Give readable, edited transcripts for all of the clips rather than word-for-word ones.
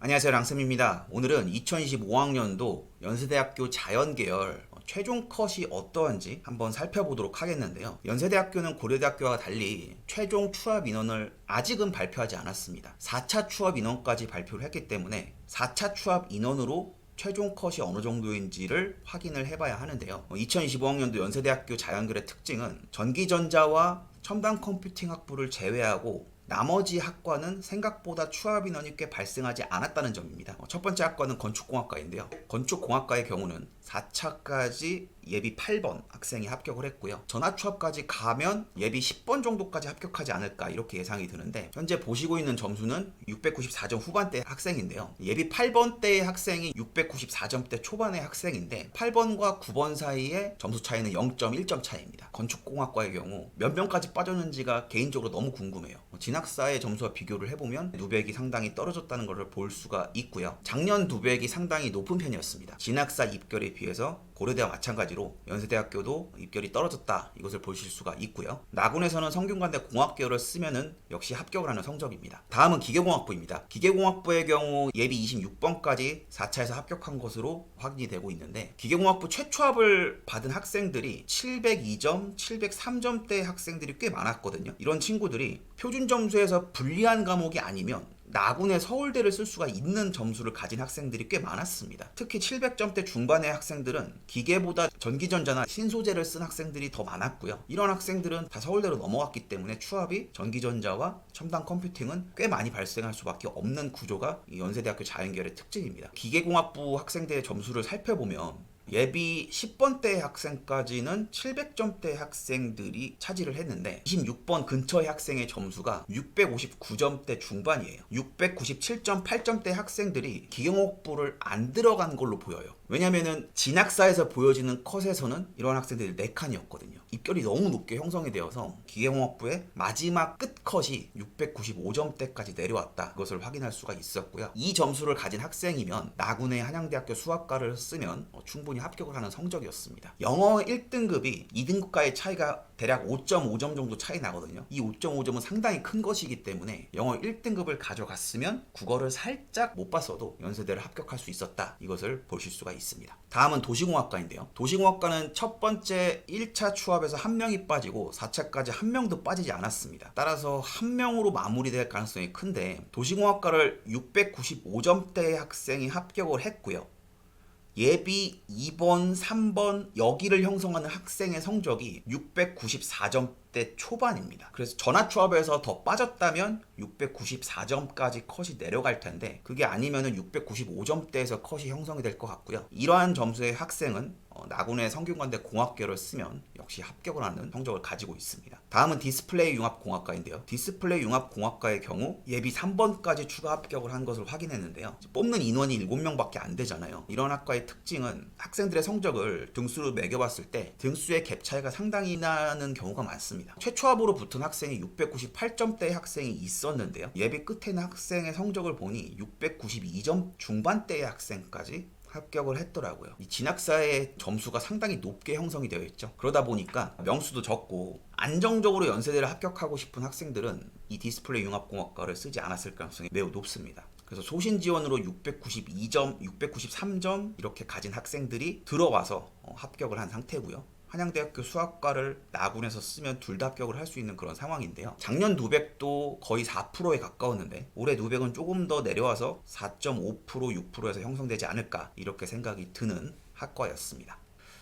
안녕하세요, 랑쌤입니다. 오늘은 2025학년도 연세대학교 자연계열 최종 컷이 어떠한지 한번 살펴보도록 하겠는데요. 연세대학교는 고려대학교와 달리 최종 추합 인원을 아직은 발표하지 않았습니다. 4차 추합 인원까지 발표를 했기 때문에 4차 추합 인원으로 최종 컷이 어느 정도인지를 확인을 해봐야 하는데요. 2025학년도 연세대학교 자연계열의 특징은 전기전자와 첨단 컴퓨팅 학부를 제외하고 나머지 학과는 생각보다 추합 인원이 꽤 발생하지 않았다는 점입니다. 첫 번째 학과는 건축공학과인데요. 건축공학과의 경우는 4차까지 예비 8번 학생이 합격을 했고요. 전화 추합까지 가면 예비 10번 정도까지 합격하지 않을까 이렇게 예상이 드는데, 현재 보시고 있는 점수는 694점 후반대 학생인데요. 예비 8번대의 학생이 694점대 초반의 학생인데 8번과 9번 사이의 점수 차이는 0.1점 차이입니다. 건축공학과의 경우 몇 명까지 빠졌는지가 개인적으로 너무 궁금해요. 진학사의 점수와 비교를 해보면 누백이 상당히 떨어졌다는 것을 볼 수가 있고요. 작년 누백이 상당히 높은 편이었습니다. 진학사 입결에 비해서 고려대와 마찬가지로 연세대학교도 입결이 떨어졌다, 이것을 보실 수가 있고요. 나군에서는 성균관대 공학계열을 쓰면은 역시 합격을 하는 성적입니다. 다음은 기계공학부입니다. 기계공학부의 경우 예비 26번까지 4차에서 합격한 것으로 확인이 되고 있는데, 기계공학부 최초합을 받은 학생들이 702점, 703점대 학생들이 꽤 많았거든요. 이런 친구들이 표준 점수에서 불리한 과목이 아니면 나군의 서울대를 쓸 수가 있는 점수를 가진 학생들이 꽤 많았습니다. 특히 700점대 중반의 학생들은 기계보다 전기전자나 신소재를 쓴 학생들이 더 많았고요. 이런 학생들은 다 서울대로 넘어갔기 때문에 추합이 전기전자와 첨단 컴퓨팅은 꽤 많이 발생할 수밖에 없는 구조가 이 연세대학교 자연계열의 특징입니다. 기계공학부 학생들의 점수를 살펴보면 예비 10번대 학생까지는 700점대 학생들이 차지를 했는데 26번 근처의 학생의 점수가 659점대 중반이에요. 697.8점대 학생들이 기계공학부를 안 들어간 걸로 보여요. 왜냐면은 진학사에서 보여지는 컷에서는 이런 학생들이 4칸이었거든요. 입결이 너무 높게 형성이 되어서 기계공학부의 마지막 끝 컷이 695점대까지 내려왔다, 그것을 확인할 수가 있었고요. 이 점수를 가진 학생이면 나군의 한양대학교 수학과를 쓰면 충분히 합격을 하는 성적이었습니다. 영어 1등급이 2등급과의 차이가 대략 5.5점 정도 차이 나거든요. 이 5.5점은 상당히 큰 것이기 때문에 영어 1등급을 가져갔으면 국어를 살짝 못 봤어도 연세대를 합격할 수 있었다, 이것을 보실 수가 있습니다. 다음은 도시공학과인데요. 도시공학과는 첫 번째 1차 추합에서 한 명이 빠지고 4차까지 한 명도 빠지지 않았습니다. 따라서 한 명으로 마무리될 가능성이 큰데, 도시공학과를 695점대의 학생이 합격을 했고요. 예비 2번, 3번 여기를 형성하는 학생의 성적이 694점대 초반입니다. 그래서 전화추합에서 더 빠졌다면 694점까지 컷이 내려갈 텐데, 그게 아니면은 695점대에서 컷이 형성이 될 것 같고요. 이러한 점수의 학생은 나군의 성균관대 공학계열을 쓰면 역시 합격을 하는 성적을 가지고 있습니다. 다음은 디스플레이 융합공학과인데요. 디스플레이 융합공학과의 경우 예비 3번까지 추가 합격을 한 것을 확인했는데요. 뽑는 인원이 7명밖에 안 되잖아요. 이런 학과의 특징은 학생들의 성적을 등수로 매겨봤을 때 등수의 갭 차이가 상당히 나는 경우가 많습니다. 최초합으로 붙은 학생이 698점대의 학생이 있었는데요. 예비 끝에는 학생의 성적을 보니 692점 중반대의 학생까지 합격을 했더라고요. 이 진학사의 점수가 상당히 높게 형성이 되어 있죠. 그러다 보니까 명수도 적고 안정적으로 연세대를 합격하고 싶은 학생들은 이 디스플레이 융합공학과를 쓰지 않았을 가능성이 매우 높습니다. 그래서 소신 지원으로 692점, 693점 이렇게 가진 학생들이 들어와서 합격을 한 상태고요. 한양대학교 수학과를 나군에서 쓰면 둘 다 합격을 할 수 있는 그런 상황인데요. 작년 누백도 거의 4%에 가까웠는데 올해 누백은 조금 더 내려와서 4.5%, 6%에서 형성되지 않을까, 이렇게 생각이 드는 학과였습니다.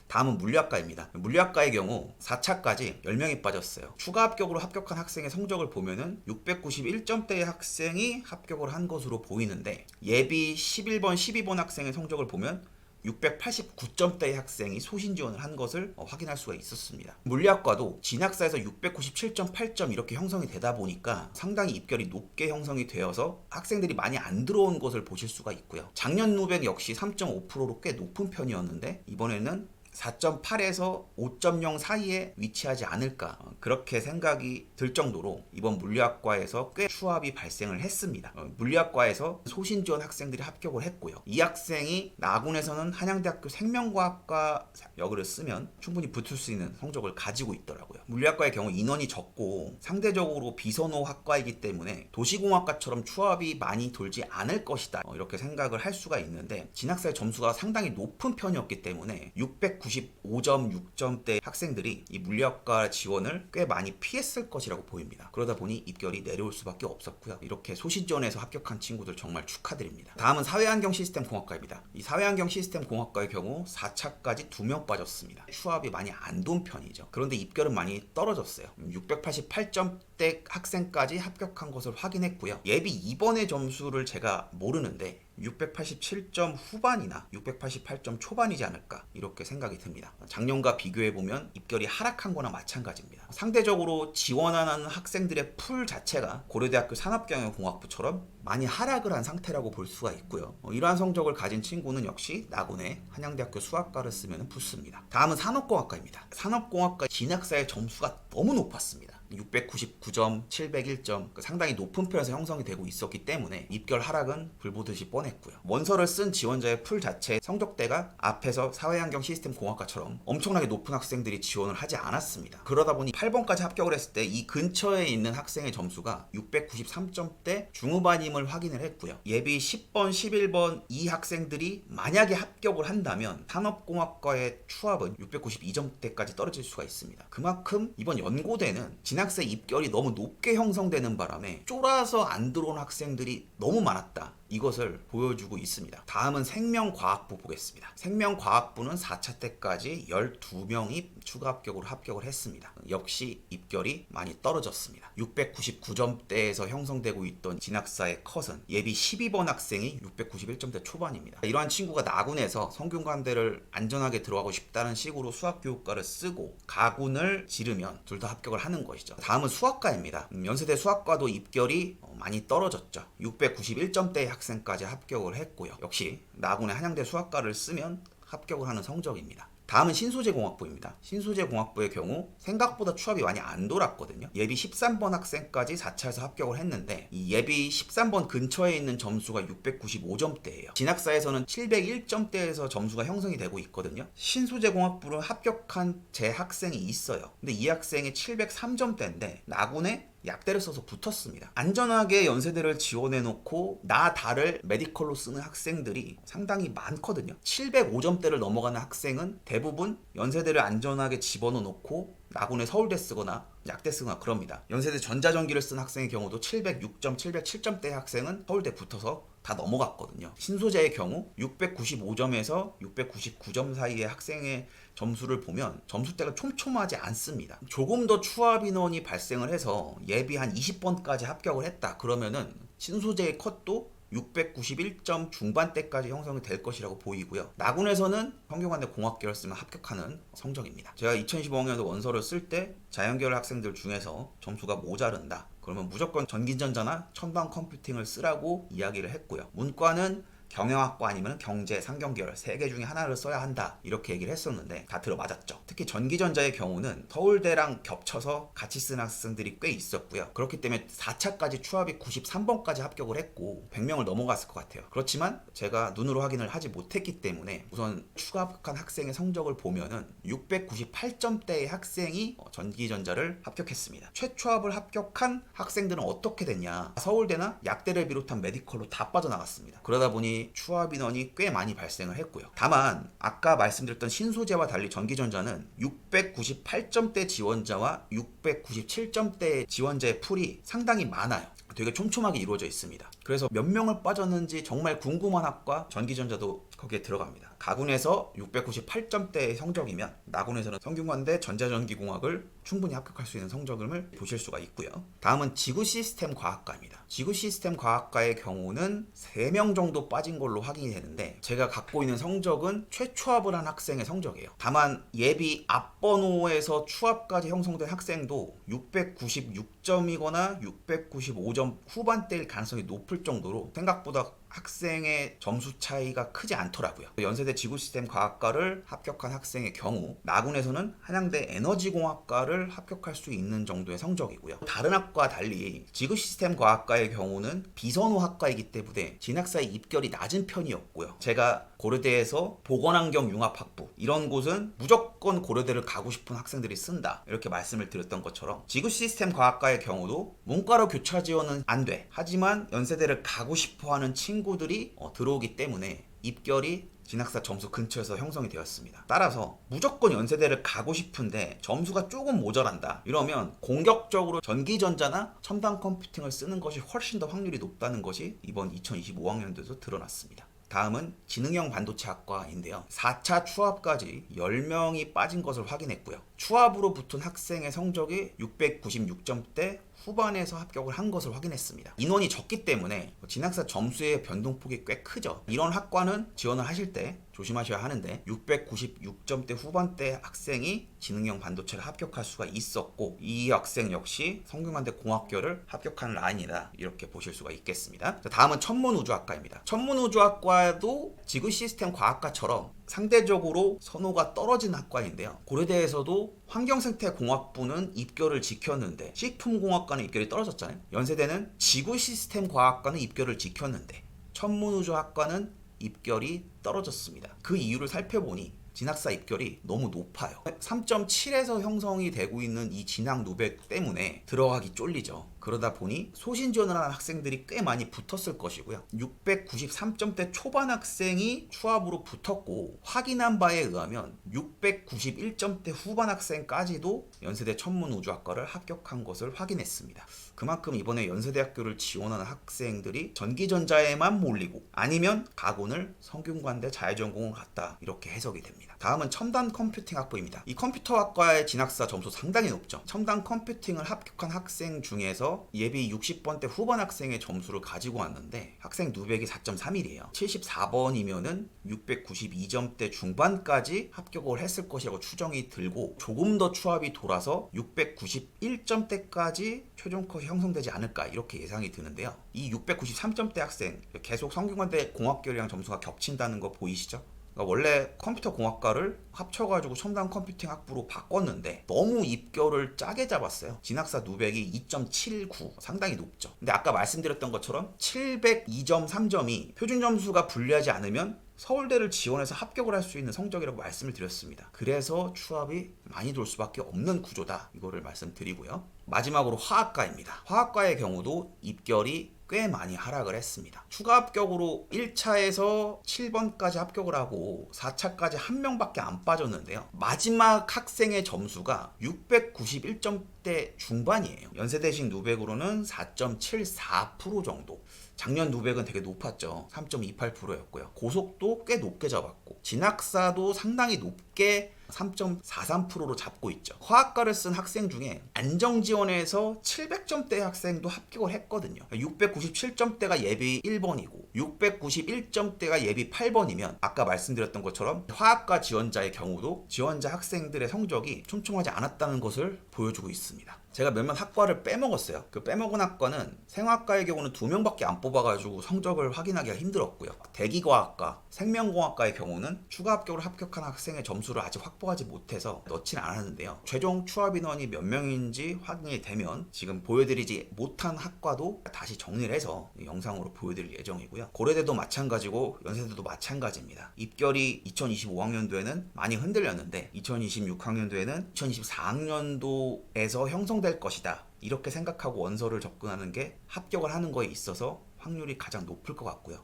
다음은 물리학과입니다. 물리학과의 경우 4차까지 10명이 빠졌어요. 추가 합격으로 합격한 학생의 성적을 보면은 691점대의 학생이 합격을 한 것으로 보이는데, 예비 11번, 12번 학생의 성적을 보면 689점대의 학생이 소신 지원을 한 것을 확인할 수가 있었습니다. 물리학과도 진학사에서 697.8점 이렇게 형성이 되다 보니까 상당히 입결이 높게 형성이 되어서 학생들이 많이 안 들어온 것을 보실 수가 있고요. 작년 누백 역시 3.5%로 꽤 높은 편이었는데 이번에는 4.8에서 5.0 사이에 위치하지 않을까 그렇게 생각이 들 정도로 이번 물리학과에서 꽤 추합이 발생을 했습니다. 물리학과에서 소신지원 학생들이 합격을 했고요. 이 학생이 나군에서는 한양대학교 생명과학과 역을 쓰면 충분히 붙을 수 있는 성적을 가지고 있더라고요. 물리학과의 경우 인원이 적고 상대적으로 비선호 학과이기 때문에 도시공학과처럼 추합이 많이 돌지 않을 것이다 이렇게 생각을 할 수가 있는데 진학사의 점수가 상당히 높은 편이었기 때문에 695.6점대 학생들이 이 물리학과 지원을 꽤 많이 피했을 것이라고 보입니다. 그러다 보니 입결이 내려올 수밖에 없었고요. 이렇게 소신지원에서 합격한 친구들 정말 축하드립니다. 다음은 사회환경 시스템 공학과입니다. 이 사회환경 시스템 공학과의 경우 4차까지 2명 빠졌습니다. 추합이 많이 안 돈 편이죠. 그런데 입결은 많이 떨어졌어요. 688점대 학생까지 합격한 것을 확인했고요. 예비 2번의 점수를 제가 모르는데 687점 후반이나 688점 초반이지 않을까 이렇게 생각이 듭니다. 작년과 비교해보면 입결이 하락한 거나 마찬가지입니다. 상대적으로 지원하는 학생들의 풀 자체가 고려대학교 산업경영공학부처럼 많이 하락을 한 상태라고 볼 수가 있고요. 이러한 성적을 가진 친구는 역시 나군의 한양대학교 수학과를 쓰면 붙습니다. 다음은 산업공학과입니다. 산업공학과 진학사의 점수가 너무 높았습니다. 699점, 701점 상당히 높은 편에서 형성이 되고 있었기 때문에 입결 하락은 불보듯이 뻔했고요. 원서를 쓴 지원자의 풀 자체 성적대가 앞에서 사회환경 시스템 공학과처럼 엄청나게 높은 학생들이 지원을 하지 않았습니다. 그러다 보니 8번까지 합격을 했을 때 이 근처에 있는 학생의 점수가 693점대 중후반임을 확인을 했고요. 예비 10번, 11번 이 학생들이 만약에 합격을 한다면 산업공학과의 추합은 692점대까지 떨어질 수가 있습니다. 그만큼 이번 연고대는 진학사 입결이 너무 높게 형성되는 바람에 쫄아서 안 들어온 학생들이 너무 많았다. 이것을 보여주고 있습니다. 다음은 생명과학부 보겠습니다. 생명과학부는 4차 때까지 12명이 추가 합격으로 합격을 했습니다. 역시 입결이 많이 떨어졌습니다. 699점대에서 형성되고 있던 진학사의 컷은 예비 12번 학생이 691점대 초반입니다. 이러한 친구가 나군에서 성균관대를 안전하게 들어가고 싶다는 식으로 수학교육과를 쓰고 가군을 지르면 둘 다 합격을 하는 것이죠. 다음은 수학과입니다. 연세대 수학과도 입결이 많이 떨어졌죠. 691점대의 학생까지 합격을 했고요. 역시 나군의 한양대 수학과를 쓰면 합격을 하는 성적입니다. 다음은 신소재공학부입니다. 신소재공학부의 경우 생각보다 추합이 많이 안 돌았거든요. 예비 13번 학생까지 4차에서 합격을 했는데 이 예비 13번 근처에 있는 점수가 695점대예요. 진학사에서는 701점대에서 점수가 형성이 되고 있거든요. 신소재공학부를 합격한 제 학생이 있어요. 근데 이 학생이 703점대인데 나군에 약대를 써서 붙었습니다. 안전하게 연세대를 지원해놓고 나 다를 메디컬로 쓰는 학생들이 상당히 많거든요. 705점대를 넘어가는 학생은 대부분 연세대를 안전하게 집어넣고 나군에 서울대 쓰거나 약대 쓰거나 그럽니다. 연세대 전자전기를 쓴 학생의 경우도 706점, 707점대 학생은 서울대 붙어서 다 넘어갔거든요. 신소재의 경우 695점에서 699점 사이의 학생의 점수를 보면 점수대가 촘촘하지 않습니다. 조금 더 추합 인원이 발생을 해서 예비 한 20번까지 합격을 했다. 그러면은 신소재의 컷도 691점 중반대까지 형성이 될 것이라고 보이고요. 나군에서는 성균관대 공학계열 쓰면 합격하는 성적입니다. 제가 2015학년도 원서를 쓸 때 자연계열 학생들 중에서 점수가 모자른다. 그러면 무조건 전기전자나 첨단 컴퓨팅을 쓰라고 이야기를 했고요. 문과는 경영학과 아니면 경제, 상경계열 3개 중에 하나를 써야 한다 이렇게 얘기를 했었는데 다 들어맞았죠. 특히 전기전자의 경우는 서울대랑 겹쳐서 같이 쓴 학생들이 꽤 있었고요. 그렇기 때문에 4차까지 추합이 93번까지 합격을 했고 100명을 넘어갔을 것 같아요. 그렇지만 제가 눈으로 확인을 하지 못했기 때문에 우선 추가 합격한 학생의 성적을 보면은 698점대의 학생이 전기전자를 합격했습니다. 최초합을 합격한 학생들은 어떻게 됐냐? 서울대나 약대를 비롯한 메디컬로 다 빠져나갔습니다. 그러다 보니 추합 인원이 꽤 많이 발생을 했고요. 다만 아까 말씀드렸던 신소재와 달리 전기전자는 698점대 지원자와 697점대 지원자의 풀이 상당히 많아요. 되게 촘촘하게 이루어져 있습니다. 그래서 몇 명을 빠졌는지 정말 궁금한 학과 전기전자도 거기에 들어갑니다. 가군에서 698점대의 성적이면 나군에서는 성균관대 전자전기공학을 충분히 합격할 수 있는 성적을 보실 수가 있고요. 다음은 지구시스템과학과입니다. 지구시스템과학과의 경우는 3명 정도 빠진 걸로 확인이 되는데 제가 갖고 있는 성적은 최초합을 한 학생의 성적이에요. 다만 예비 앞번호에서 추합까지 형성된 학생도 696점이거나 695점 후반대일 가능성이 높을 정도로 생각보다 학생의 점수 차이가 크지 않더라고요. 연세대 지구시스템 과학과를 합격한 학생의 경우 나군에서는 한양대 에너지공학과를 합격할 수 있는 정도의 성적이고요. 다른 학과와 달리 지구시스템 과학과의 경우는 비선호 학과이기 때문에 진학사의 입결이 낮은 편이었고요. 제가 고려대에서 보건환경융합학부 이런 곳은 무조건 고려대를 가고 싶은 학생들이 쓴다 이렇게 말씀을 드렸던 것처럼 지구시스템 과학과의 경우도 문과로 교차 지원은 안 돼. 하지만 연세대를 가고 싶어하는 친구들이 들어오기 때문에 입결이 진학사 점수 근처에서 형성이 되었습니다. 따라서 무조건 연세대를 가고 싶은데 점수가 조금 모자란다 이러면 공격적으로 전기전자나 첨단 컴퓨팅을 쓰는 것이 훨씬 더 확률이 높다는 것이 이번 2025학년도에도 드러났습니다. 다음은 지능형 반도체학과인데요. 4차 추합까지 10명이 빠진 것을 확인했고요. 추합으로 붙은 학생의 성적이 696점대 후반에서 합격을 한 것을 확인했습니다. 인원이 적기 때문에 진학사 점수의 변동폭이 꽤 크죠. 이런 학과는 지원을 하실 때 조심하셔야 하는데 696점대 후반대 학생이 지능형 반도체를 합격할 수가 있었고 이 학생 역시 성균관대 공학교를 합격한 라인이다 이렇게 보실 수가 있겠습니다. 다음은 천문우주학과입니다. 천문우주학과도 지구시스템 과학과처럼 상대적으로 선호가 떨어진 학과인데요. 고려대에서도 환경생태공학부는 입결을 지켰는데 식품공학과는 입결이 떨어졌잖아요. 연세대는 지구시스템과학과는 입결을 지켰는데 천문우주학과는 입결이 떨어졌습니다. 그 이유를 살펴보니 진학사 입결이 너무 높아요. 3.7에서 형성이 되고 있는 이 진학 누백 때문에 들어가기 쫄리죠. 그러다 보니 소신 지원을 하는 학생들이 꽤 많이 붙었을 것이고요. 693점대 초반 학생이 추합으로 붙었고 확인한 바에 의하면 691점대 후반 학생까지도 연세대 천문우주학과를 합격한 것을 확인했습니다. 그만큼 이번에 연세대학교를 지원하는 학생들이 전기전자에만 몰리고 아니면 가군을 성균관대 자율전공을 갔다 이렇게 해석이 됩니다. 다음은 첨단 컴퓨팅 학부입니다. 이 컴퓨터학과의 진학사 점수 상당히 높죠. 첨단 컴퓨팅을 합격한 학생 중에서 예비 60번대 후반 학생의 점수를 가지고 왔는데 학생 누백이 4.31이에요. 74번이면은 692점대 중반까지 합격을 했을 것이라고 추정이 들고 조금 더 추합이 돌아서 691점대까지 최종 컷이 형성되지 않을까 이렇게 예상이 드는데요. 이 693점대 학생 계속 성균관대 공학교랑 점수가 겹친다는 거 보이시죠? 그러니까 원래 컴퓨터 공학과를 합쳐가지고 첨단 컴퓨팅 학부로 바꿨는데 너무 입결을 짜게 잡았어요. 진학사 누백이 2.79 상당히 높죠. 근데 아까 말씀드렸던 것처럼 702.3점이 표준 점수가 불리하지 않으면 서울대를 지원해서 합격을 할 수 있는 성적이라고 말씀을 드렸습니다. 그래서 추합이 많이 돌 수밖에 없는 구조다 이거를 말씀드리고요. 마지막으로 화학과입니다. 화학과의 경우도 입결이 꽤 많이 하락을 했습니다. 추가 합격으로 1차에서 7번까지 합격을 하고 4차까지 한 명밖에 안 빠졌는데요. 마지막 학생의 점수가 691점대 중반이에요. 연세대식 누백으로는 4.74% 정도. 작년 누백은 되게 높았죠. 3.28%였고요. 고속도 꽤 높게 잡았고 진학사도 상당히 높게 3.43%로 잡고 있죠. 화학과를 쓴 학생 중에 안정지원에서 700점대 학생도 합격을 했거든요. 697점대가 예비 1번이고 691점대가 예비 8번이면 아까 말씀드렸던 것처럼 화학과 지원자의 경우도 지원자 학생들의 성적이 촘촘하지 않았다는 것을 보여주고 있습니다. 제가 몇몇 학과를 빼먹었어요. 그 빼먹은 학과는 생화학과의 경우는 2명밖에 안 뽑아가지고 성적을 확인하기가 힘들었고요. 대기과학과, 생명공학과의 경우는 추가 합격을 합격한 학생의 점수를 아직 확보하지 못해서 넣지는 않았는데요. 최종 추합 인원이 몇 명인지 확인이 되면 지금 보여드리지 못한 학과도 다시 정리를 해서 영상으로 보여드릴 예정이고요. 고려대도 마찬가지고 연세대도 마찬가지입니다. 입결이 2025학년도에는 많이 흔들렸는데 2026학년도에는 2024학년도에서 형성될 것이다. 이렇게 생각하고 원서를 접근하는 게 합격을 하는 거에 있어서 확률이 가장 높을 것 같고요.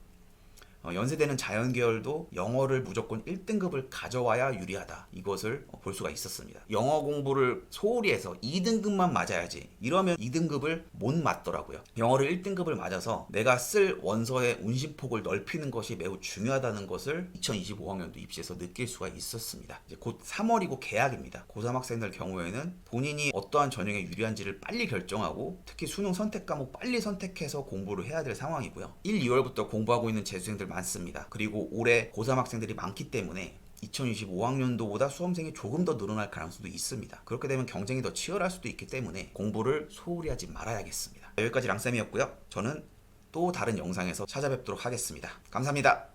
연세대는 자연계열도 영어를 무조건 1등급을 가져와야 유리하다. 이것을 볼 수가 있었습니다. 영어 공부를 소홀히 해서 2등급만 맞아야지. 이러면 2등급을 못 맞더라고요. 영어를 1등급을 맞아서 내가 쓸 원서의 운신폭을 넓히는 것이 매우 중요하다는 것을 2025학년도 입시에서 느낄 수가 있었습니다. 이제 곧 3월이고 개학입니다. 고3 학생들 경우에는 본인이 어떠한 전형에 유리한지를 빨리 결정하고 특히 수능 선택 과목 빨리 선택해서 공부를 해야 될 상황이고요. 1, 2월부터 공부하고 있는 재수생들 많습니다. 그리고 올해 고3 학생들이 많기 때문에 2025학년도보다 수험생이 조금 더 늘어날 가능성도 있습니다. 그렇게 되면 경쟁이 더 치열할 수도 있기 때문에 공부를 소홀히 하지 말아야겠습니다. 여기까지 랑쌤이었고요. 저는 또 다른 영상에서 찾아뵙도록 하겠습니다. 감사합니다.